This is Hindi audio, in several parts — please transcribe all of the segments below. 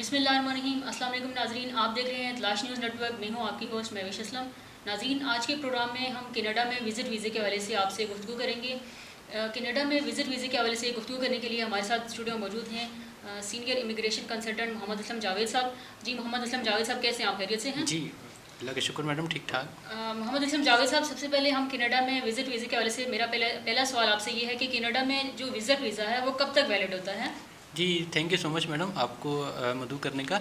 बिस्मिल्लाहिर्रहमानिर्रहीम। अस्सलाम वालेकुम नाज़रीन, आप देख रहे हैं तलाश न्यूज़ नेटवर्क। मैं हूँ आपकी होस्ट महविश असलम। नाज़रीन, आज के प्रोग्राम में हम कनाडा में विज़िट वीज़े के हवाले से आपसे गुफ्तगू करेंगे। कनाडा में विज़िट वीज़े के हवाले से गुफ्तगू करने के लिए हमारे साथ स्टूडियो में मौजूद हैं senior immigration consultant Mohammad Aslam Javed साहब। जी मोहम्मद असलम जावेद साहब, कैसे हैं आप? खैरियत से हैं? जी, अल्लाह का शुक्र मैडम, ठीक ठाक। मोहम्मद असलम जावेद साहब, सबसे पहले हम कनाडा में विज़िट वीज़े के हवाले से मेरा पहला सवाल आपसे ये है कि कनाडा में जो विज़िट वीज़ा है वो कब तक वैलिड होता है? जी, thank you so much madam आपको मदऊ करने का।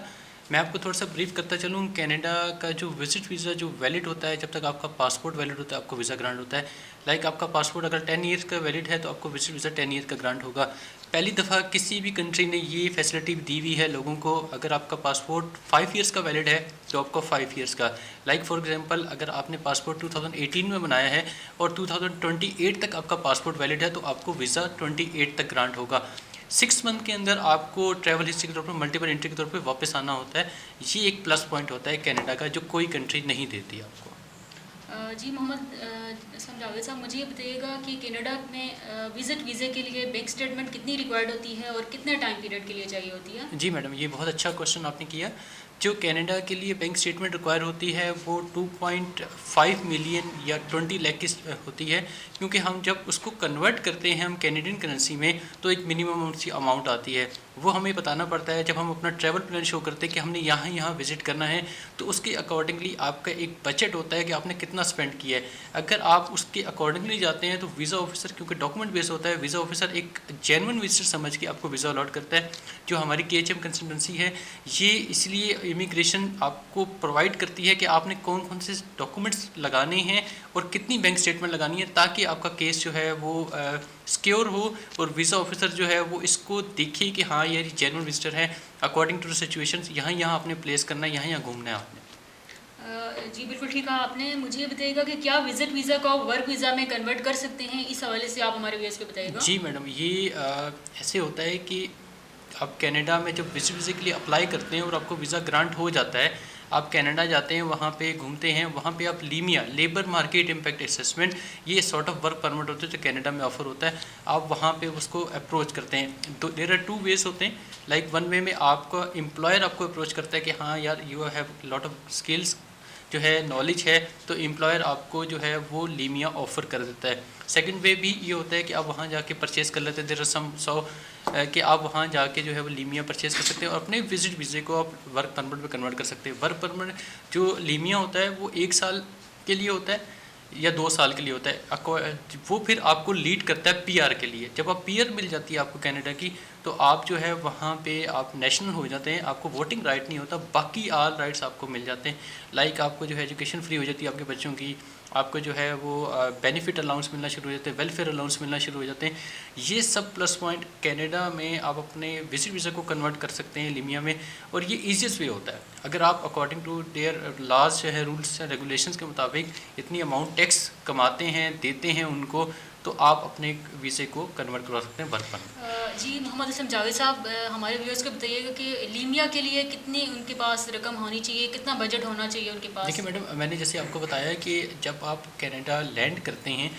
मैं आपको थोड़ा सा ब्रीफ करता चलूँ। कनाडा का जो विज़िट वीज़ा जो वैलिड होता है, जब तक आपका पासपोर्ट वैलिड होता है आपको वीज़ा ग्रांट होता है। लाइक आपका पासपोर्ट अगर 10 ईयर्स का वैलिड है तो आपको विज़िट वीज़ा 10 ईयर का ग्रांट होगा। पहली दफ़ा किसी भी कंट्री ने ये फैसिलिटी दी हुई है लोगों को। अगर आपका पासपोर्ट 5 ईयर्स का वैलिड है तो आपको 5 ईयर्स का, लाइक फॉर एग्जांपल अगर आपने पासपोर्ट 2018 में बनाया है और 2028 तक आपका पासपोर्ट वैलिड है तो आपको वीज़ा 28 तक ग्रांट होगा। 6 मंथ के अंदर आपको ट्रैवल हिस्ट्री के तौर पर मल्टीपल एंट्री के तौर पर वापस आना होता है। ये एक प्लस पॉइंट होता है कनाडा का, जो कोई कंट्री नहीं देती आपको। जी मोहम्मद असलम जावेद साहब, मुझे ये बताइएगा कि कनाडा में विज़िट वीज़े के लिए बैंक स्टेटमेंट कितनी रिक्वायर्ड होती है और कितने टाइम पीरियड के लिए चाहिए होती है? जी मैडम, ये बहुत अच्छा क्वेश्चन आपने किया। जो कनाडा के लिए बैंक स्टेटमेंट रिक्वायर होती है वो 2.5 मिलियन या 20 लाख की होती है, क्योंकि हम जब उसको कन्वर्ट करते हैं हम कैनेडियन करेंसी में तो एक मिनिमम सी अमाउंट आती है। वो हमें बताना पड़ता है जब हम अपना ट्रैवल प्लान शो करते हैं कि हमने यहाँ यहाँ विजिट करना है, तो उसके अकॉर्डिंगली आपका एक बजट होता है कि आपने कितना स्पेंड किया है। अगर आप उसके अकॉर्डिंगली जाते हैं तो वीज़ा ऑफिसर, क्योंकि डॉक्यूमेंट बेस होता है, वीज़ा ऑफिसर एक जेन्युइन विजिटर समझ के आपको वीज़ा अलॉट करता है। जो हमारी KHM कंसल्टेंसी है, ये इसलिए इमिग्रेशन आपको प्रोवाइड करती है कि आपने कौन कौन से डॉक्यूमेंट्स लगाने हैं और कितनी बैंक स्टेटमेंट लगानी है, ताकि आपका केस जो है वो सिक्योर हो और वीज़ा ऑफिसर जो है वो इसको देखे कि हाँ यार जेन्युइन विजिटर है, अकॉर्डिंग टू द सिचुएशन यहाँ यहाँ आपने प्लेस करना है, यहाँ यहाँ घूमना है आपने। जी बिल्कुल ठीक कहा आपने। मुझे ये बताइएगा कि क्या विज़िट वीज़ा को आप वर्क वीज़ा में कन्वर्ट कर सकते हैं? इस हवाले से आप हमारे व्यूअर्स को बताइएगा। जी मैडम, ये ऐसे होता है कि आप कनाडा में जब विजिट वीज़े के लिए अप्लाई करते हैं और आपको वीज़ा ग्रांट हो जाता है, आप कनाडा जाते हैं, वहाँ पे घूमते हैं, वहाँ पे आप लीमिया लेबर मार्केट इम्पैक्ट असेसमेंट, ये सॉर्ट ऑफ वर्क परमिट होता है जो कनाडा में ऑफर होता है। आप वहाँ पे उसको अप्रोच करते हैं। तो देयर आर 2 वेज होते हैं। लाइक वन वे में आपका एम्प्लॉयर आपको अप्रोच करता है कि हाँ यार you have lot of skills, जो है नॉलेज है, तो एम्प्लॉयर आपको जो है वो लीमिया ऑफ़र कर देता है। सेकंड वे भी ये होता है कि आप वहाँ जाके परचेज़ कर लेते हैं। देयर आर सम कि आप वहाँ जाके जो है वो लीमिया परचेज़ कर सकते हैं और अपने विजिट वीज़े को आप वर्क परमिट में कन्वर्ट कर सकते हैं। वर्क परमिट जो लीमिया होता है वो 1 साल के लिए होता है या 2 साल के लिए होता है। वो फिर आपको लीड करता है PR के लिए। जब आप PR मिल जाती है आपको कनाडा की, तो आप जो है वहाँ पे आप नेशनल हो जाते हैं। आपको वोटिंग राइट नहीं होता, बाकी ऑल राइट्स आपको मिल जाते हैं। लाइक आपको जो है एजुकेशन फ्री हो जाती है आपके बच्चों की, आपको जो है वो बेनिफिट अलाउंस मिलना शुरू हो जाते हैं, वेलफेयर अलाउंस मिलना शुरू हो जाते हैं। ये सब प्लस पॉइंट कनाडा में आप अपने विजिट वीज़ा को कन्वर्ट कर सकते हैं लीमिया में, और ये ईजीएस्ट वे होता है। अगर आप अकॉर्डिंग टू देयर लॉज है, रूल्स एंड रेगुलेशंस के मुताबिक इतनी अमाउंट टैक्स कमाते हैं, देते हैं उनको, तो आप अपने वीज़े को कन्वर्ट करवा सकते हैं वर्क परमिट। जी मोहम्मद असलम जावेद साहब, हमारे व्यूअर्स को बताइएगा कि लीमिया के लिए कितनी उनके पास रकम होनी चाहिए, कितना बजट होना चाहिए उनके पास? देखिए मैडम, मैंने जैसे आपको बताया कि जब आप कनाडा लैंड करते हैं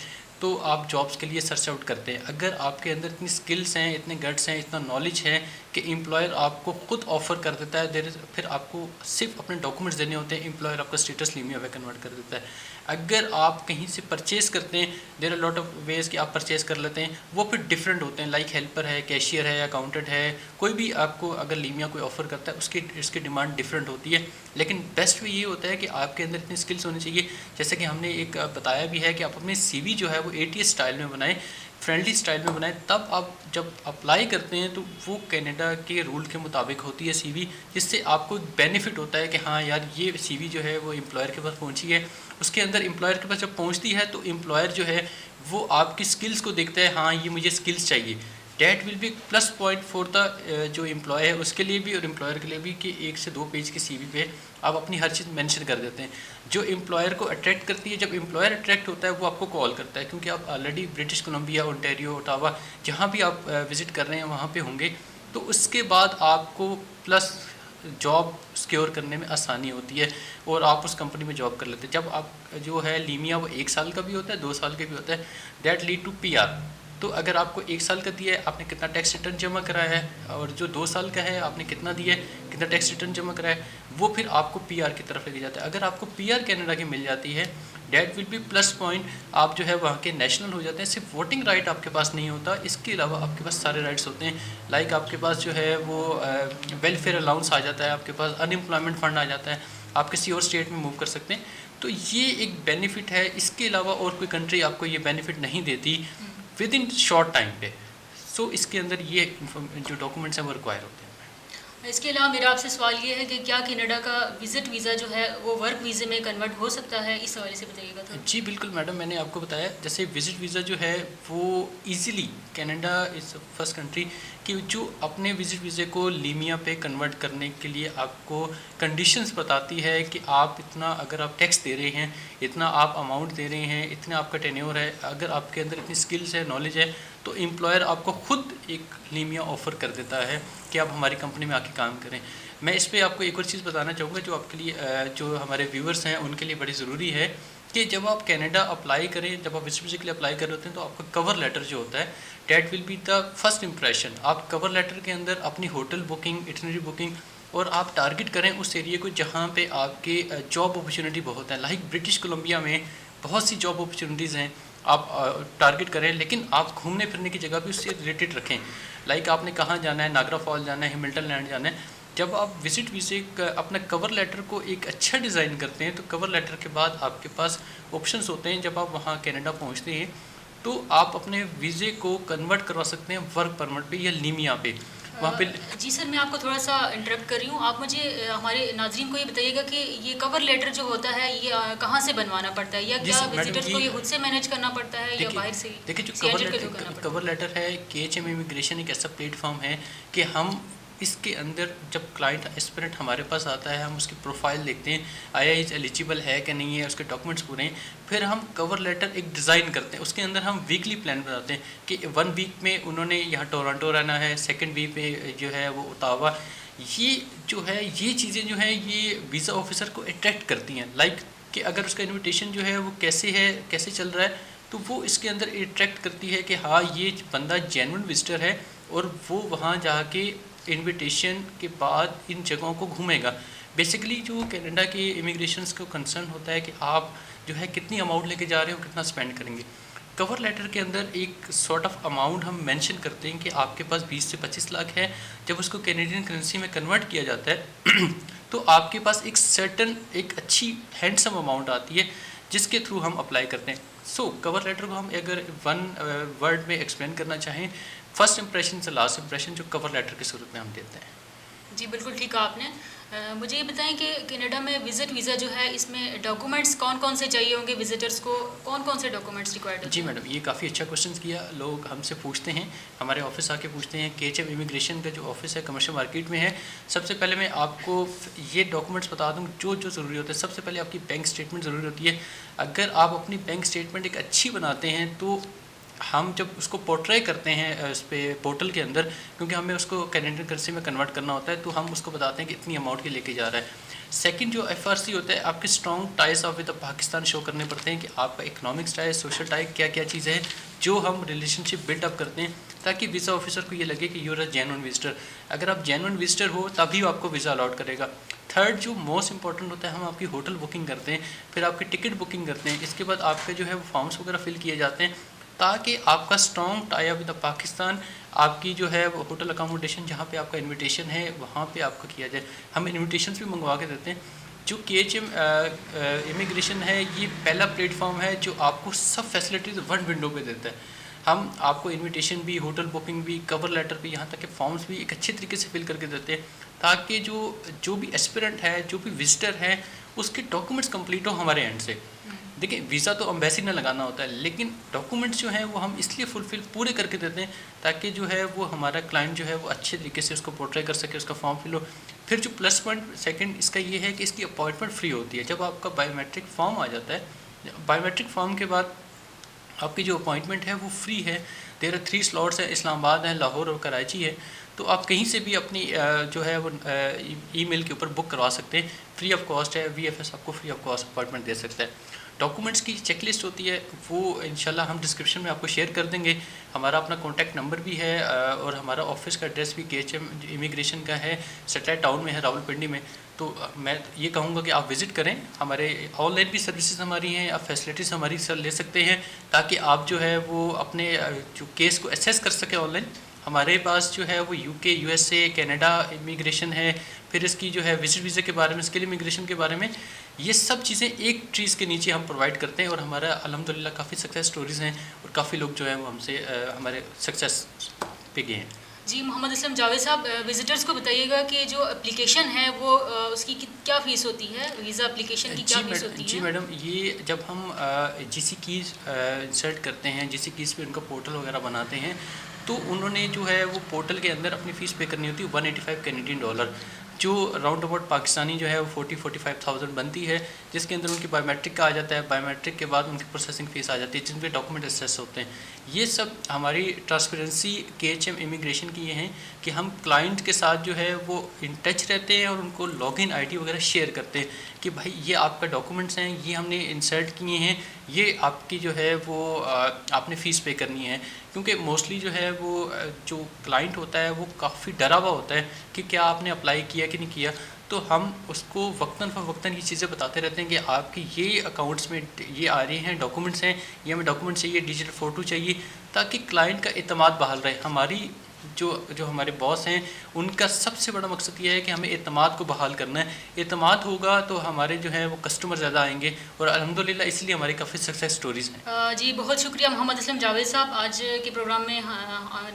तो आप जॉब्स के लिए सर्च आउट करते हैं। अगर आपके अंदर इतनी स्किल्स हैं, इतने गट्स हैं, इतना नॉलेज है कि एम्प्लॉयर आपको खुद ऑफ़र कर देता है, फिर आपको सिर्फ अपने डॉक्यूमेंट्स देने होते हैं, एम्प्लॉयर आपका स्टेटस लीमिया में कन्वर्ट कर देता है। अगर आप कहीं से परचेज़ करते हैं, there are lot of ways कि आप परचेज़ कर लेते हैं, वो फिर डिफरेंट होते हैं। लाइक हेल्पर है, कैशियर है, अकाउंटेंट है, कोई भी आपको अगर लीमिया कोई ऑफ़र करता है उसकी डिमांड डिफरेंट होती है। लेकिन बेस्ट वे ये होता है कि आपके अंदर इतनी स्किल्स होनी चाहिए। जैसे कि हमने एक बताया भी है कि आप अपने CV जो है वो ATS स्टाइल में बनाएं, फ्रेंडली स्टाइल में बनाएं। तब आप जब अप्लाई करते हैं तो वो कनाडा के रूल के मुताबिक होती है CV, जिससे आपको बेनिफिट होता है कि हाँ यार ये CV जो है वो एम्प्लॉयर के पास पहुंची है। उसके अंदर एम्प्लॉयर के पास जब पहुंचती है तो एम्प्लॉयर जो है वो आपकी स्किल्स को देखता है, हाँ ये मुझे स्किल्स चाहिए। That will be plus point for the जो एम्प्लॉय है उसके लिए भी और एम्प्लॉयर के लिए भी, कि 1 से 2 पेज की CV पे आप अपनी हर चीज़ मेंशन कर देते हैं जो एम्प्लॉयर को अट्रैक्ट करती है। जब एम्प्लॉयर अट्रैक्ट होता है वो आपको कॉल करता है, क्योंकि आप already British Columbia, Ontario, Ottawa जहाँ भी आप विज़िट कर रहे हैं वहाँ पे होंगे, तो उसके बाद आपको प्लस जॉब सिक्योर करने में आसानी होती है और आप उस कंपनी में जॉब कर लेते हैं। जब आप जो है लीमिया वो 1 साल का भी होता है, 2 साल का भी होता है, दैट लीड टू PR। तो अगर आपको 1 साल का दिया है, आपने कितना टैक्स रिटर्न जमा कराया है, और जो 2 साल का है आपने कितना दिया है, कितना टैक्स रिटर्न जमा कराया है, वो फिर आपको पीआर की तरफ लेके जाता है। अगर आपको पीआर कनाडा की मिल जाती है, that will be plus point, आप जो है वहाँ के नेशनल हो जाते हैं। सिर्फ वोटिंग राइट आपके पास नहीं होता, इसके अलावा आपके पास सारे राइट्स होते हैं। लाइक आपके पास जो है वो वेलफेयर अलाउंस आ जाता है, आपके पास अनएम्प्लॉयमेंट फ़ंड आ जाता है, आप किसी और स्टेट में मूव कर सकते हैं। तो ये एक बेनिफिट है, इसके अलावा और कोई कंट्री आपको ये बेनिफिट नहीं देती विद इन शॉर्ट टाइम पे। सो इसके अंदर ये जो डॉक्यूमेंट्स हैं वो रिक्वायर होते हैं। इसके अलावा मेरा आपसे सवाल ये है कि क्या कनाडा का विज़िट वीज़ा जो है वो वर्क वीज़े में कन्वर्ट हो सकता है, इस हवाले से बताइएगा। तो जी बिल्कुल मैडम, मैंने आपको बताया जैसे विजिट वीज़ा जो है वो easily Canada is first country कि जो अपने विजिट वीज़े को लीमिया पे कन्वर्ट करने के लिए आपको कंडीशंस बताती है कि आप इतना, अगर आप टैक्स दे रहे हैं, इतना आप अमाउंट दे रहे हैं, इतना आपका टेन्योर है, अगर आपके अंदर इतनी स्किल्स है, नॉलेज है, तो एम्प्लॉयर आपको खुद एक लीमिया ऑफ़र कर देता है कि आप हमारी कंपनी में आके काम करें। मैं इस पर आपको एक और चीज़ बताना चाहूँगा जो आपके लिए, जो हमारे व्यूअर्स हैं उनके लिए बड़ी ज़रूरी है कि जब आप कनाडा अप्लाई करें, जब आप विजिट वीज़ा के लिए अप्लाई कर रहे होते हैं, तो आपका कवर लेटर जो होता है that will be the first impression. आप कवर लेटर के अंदर अपनी होटल बुकिंग, इटिनरी बुकिंग, और आप टारगेट करें उस एरिया को जहाँ पे आपके जॉब अपॉर्चुनिटी बहुत है। लाइक ब्रिटिश कोलंबिया में बहुत सी जॉब अपॉर्चुनिटीज़ हैं, आप टारगेट करें, लेकिन आप घूमने फिरने की जगह भी उससे रिलेटेड रखें। लाइक आपने कहाँ जाना है, नागरा फॉल जाना है, हैमिल्टन लैंड जाना है। जब आप विजिट वीज़े अपना कवर लेटर को एक अच्छा डिज़ाइन करते हैं, तो कवर लेटर के बाद आपके पास ऑप्शंस होते हैं। जब आप वहाँ कनाडा पहुँचते हैं तो आप अपने वीज़े को कन्वर्ट करवा सकते हैं वर्क परमिट पे या लीमिया पे, वहाँ पे। जी सर, मैं आपको थोड़ा सा इंटरप्ट कर रही हूँ। आप मुझे हमारे नाज़रीन को ये बताइएगा कि ये कवर लेटर जो होता है ये कहाँ से बनवाना पड़ता है, या क्या विजिटर्स को ये खुद से मैनेज करना पड़ता है या बाहर से? देखिए, जो कवर लेटर है, KHM इमिग्रेशन एक ऐसा प्लेटफॉर्म है कि हम इसके अंदर जब क्लाइंट एस्पिरेंट हमारे पास आता है, हम उसकी प्रोफाइल देखते हैं, आया इज एलिजिबल है कि नहीं है, उसके डॉक्यूमेंट्स पूरे हैं, फिर हम कवर लेटर एक डिज़ाइन करते हैं। उसके अंदर हम वीकली प्लान बनाते हैं कि 1 वीक में उन्होंने यहाँ टोरंटो रहना है, 2nd वीक में जो है वो ओटावा। ये जो है, ये चीज़ें जो हैं ये वीज़ा ऑफिसर को अट्रैक्ट करती हैं। लाइक कि अगर उसका इन्विटेशन जो है वो कैसे है, कैसे चल रहा है, तो वो इसके अंदर अट्रैक्ट करती है कि हाँ ये बंदा जेन्युइन विजिटर है और वो वहाँ जाके इनविटेशन के बाद इन जगहों को घूमेगा। बेसिकली जो कनाडा के इमिग्रेशन को कंसर्न होता है कि आप जो है कितनी अमाउंट लेके जा रहे हो, कितना स्पेंड करेंगे। कवर लेटर के अंदर एक सॉर्ट ऑफ अमाउंट हम मेंशन करते हैं कि आपके पास 20 से 25 लाख है। जब उसको कैनेडियन करेंसी में कन्वर्ट किया जाता है तो आपके पास एक सर्टन, एक अच्छी हैंडसम अमाउंट आती है जिसके थ्रू हम अप्लाई करते हैं। सो कवर लेटर को हम अगर 1 वर्ड में एक्सप्लेन करना चाहें, फर्स्ट इंप्रेशन से लास्ट इंप्रेशन जो कवर लेटर की सूरत में हम देते हैं। जी बिल्कुल ठीक कहा आपने। मुझे ये बताएं कि कनाडा में विज़िट वीज़ा जो है इसमें डॉक्यूमेंट्स कौन कौन से चाहिए होंगे, विजिटर्स को कौन कौन से डॉक्यूमेंट्स रिक्वायर्ड होते हैं? जी मैडम, ये काफ़ी अच्छा क्वेश्चन किया। लोग हमसे पूछते हैं, हमारे ऑफिस आके पूछते हैं। KHM इमिग्रेशन का जो ऑफिस है कमर्शियल मार्केट में है। सबसे पहले मैं आपको ये डॉक्यूमेंट्स बता दूँ जो जो ज़रूरी होता है। सबसे पहले आपकी बैंक स्टेटमेंट ज़रूरी होती है। अगर आप अपनी बैंक स्टेटमेंट एक अच्छी बनाते हैं तो हम जब उसको पोर्ट्रे करते हैं उस पर पोर्टल के अंदर, क्योंकि हमें उसको कैनेडियन करेंसी में कन्वर्ट करना होता है, तो हम उसको बताते हैं कि इतनी अमाउंट के लेके जा रहा है। सेकंड जो FRC होता है, आपके strong ties of with Pakistan show करने पड़ते हैं कि आपका इकोनॉमिक्स टाइज, सोशल टाइज, क्या क्या चीज़ें हैं जो हम रिलेशनशिप बिल्डअप करते हैं, ताकि वीज़ा ऑफिसर को ये लगे कि यूर अ जेन्युइन विजिटर। अगर आप जेन्युइन विजिटर हो तभी आपको वीज़ा अलॉट करेगा। थर्ड जो मोस्ट इंपॉर्टेंट होता है, हम आपकी होटल बुकिंग करते हैं, फिर आपकी टिकट बुकिंग करते हैं। इसके बाद आपके जो है वो फॉर्म्स वगैरह फिल किए जाते हैं ताकि आपका strong tie up with Pakistan, आपकी जो है वो होटल अकोमोडेशन जहाँ पे आपका इनविटेशन है वहाँ पे आपका किया जाए। हम इनविटेशन भी मंगवा के देते हैं। जो KHM इमिग्रेशन है ये पहला प्लेटफॉर्म है जो आपको सब फैसिलिटीज़ 1 विंडो पे देता है। हम आपको इनविटेशन भी, होटल बुकिंग भी, कवर लेटर भी, यहाँ तक कि फॉर्म्स भी एक अच्छे तरीके से फिल करके देते हैं ताकि जो भी एस्पिरेंट है, जो भी विजिटर है, उसके डॉक्यूमेंट्स कंप्लीट हो हमारे एंड से। देखिए, वीज़ा तो एम्बेसी में लगाना होता है, लेकिन डॉक्यूमेंट्स जो हैं वो हम इसलिए फुलफिल पूरे करके देते हैं ताकि जो है वो हमारा क्लाइंट जो है वो अच्छे तरीके से उसको पोर्ट्रे कर सके, उसका फॉर्म फिल हो। फिर जो प्लस पॉइंट सेकंड इसका ये है कि इसकी अपॉइंटमेंट फ्री होती है। जब आपका बायोमेट्रिक फॉर्म आ जाता है, बायोमेट्रिक फॉर्म के बाद आपकी जो अपॉइंटमेंट है वो फ्री है। देयर आर 3 स्लॉट्स है, इस्लामाबाद है, लाहौर और कराची है। तो आप कहीं से भी अपनी जो है वो ईमेल के ऊपर बुक करवा सकते हैं, फ्री ऑफ कॉस्ट है। VFS आपको फ्री ऑफ कॉस्ट अपॉइंटमेंट दे सकता है। डॉक्यूमेंट्स की चेकलिस्ट होती है वो इंशाल्लाह हम डिस्क्रिप्शन में आपको शेयर कर देंगे। हमारा अपना कॉन्टैक्ट नंबर भी है और हमारा ऑफिस का एड्रेस भी KHM इमिग्रेशन का है, सैटेलाइट टाउन में है, रावलपिंडी में। तो मैं ये कहूँगा कि आप विज़िट करें, हमारे ऑनलाइन भी सर्विसेज हमारी हैं, आप फैसिलिटीज़ हमारी सर ले सकते हैं ताकि आप जो है वो अपने जो केस को एसेस कर सकें ऑनलाइन। हमारे पास जो है वो UK, USA, कनाडा इमिग्रेशन है, फिर इसकी जो है विजिट वीज़ा के बारे में, स्किल इमिग्रेशन के बारे में, ये सब चीज़ें एक ट्रीज़ के नीचे हम प्रोवाइड करते हैं। और हमारा अल्हम्दुलिल्लाह काफ़ी सक्सेस स्टोरीज़ हैं और काफ़ी लोग जो है वो हमसे हमारे सक्सेस पे गए हैं। जी मोहम्मद असलम जावेद साहब, विजिटर्स को बताइएगा कि जो एप्लीकेशन है वो उसकी क्या फ़ीस होती है, वीज़ा एप्लीकेशन की क्या फ़ीस होती है? जी मैडम, ये जब हम GC कीज़ इंसर्ट करते हैं, GC कीज़ पे उनका पोर्टल वगैरह बनाते हैं, तो उन्होंने जो है वो पोर्टल के अंदर अपनी फ़ीस पे करनी होती है $185 कैनेडियन, जो राउंड अबाउट पाकिस्तानी जो है वो 40-45,000 बनती है, जिसके अंदर उनकी बायोमेट्रिक का आ जाता है। बायोमेट्रिक के बाद उनकी प्रोसेसिंग फ़ीस आ जाती है, जिन पे डॉक्यूमेंट एसेस होते हैं। ये सब हमारी ट्रांसपेरेंसी KHM इमिग्रेशन की ये हैं कि हम क्लाइंट के साथ जो है वो इन टच रहते हैं और उनको लॉगिन ID वगैरह शेयर करते हैं कि भाई ये आपका डॉक्यूमेंट्स हैं, ये हमने इंसर्ट किए हैं, ये आपकी जो है वो आपने फ़ीस पे करनी है। क्योंकि मोस्टली जो है वो जो क्लाइंट होता है वो काफ़ी डरा हुआ होता है कि क्या आपने अप्लाई किया कि नहीं किया, तो हम उसको वक्तन फ़वक्तन ये चीज़ें बताते रहते हैं कि आपकी ये अकाउंट्स में ये आ रहे हैं, डॉक्यूमेंट्स हैं, ये हमें डॉक्यूमेंट चाहिए, डिजिटल फ़ोटो चाहिए, ताकि क्लाइंट का एतमाद बहाल रहे। हमारी जो हमारे बॉस हैं उनका सबसे बड़ा मकसद ये है कि हमें एतमाद को बहाल करना है। एतमाद होगा तो हमारे जो है वो कस्टमर ज़्यादा आएंगे और अल्हम्दुलिल्लाह इसलिए हमारी काफ़ी सक्सेस स्टोरीज़ हैं। जी बहुत शुक्रिया मोहम्मद असलम जावेद साहब, आज के प्रोग्राम में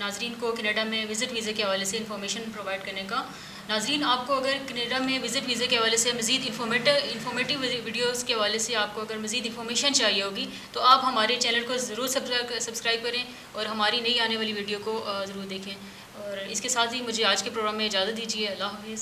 नाजरीन को कनाडा में विज़िट वीज़े के हवाले से इंफॉर्मेशन प्रोवाइड करने का। नाजरीन, आपको अगर कनाडा में विज़िट वीज़े के हवाले से मज़ीद इन्फॉर्मेटिव वीडियोज़ के हवाले से आपको अगर मज़ीद इन्फॉर्मेशन चाहिए होगी तो आप हमारे चैनल को ज़रूर सब्सक्राइब करें और हमारी नई आने वाली वीडियो को ज़रूर देखें। और इसके साथ ही मुझे आज के प्रोग्राम में इजाज़त दीजिए। अल्लाह हाफ़िज़।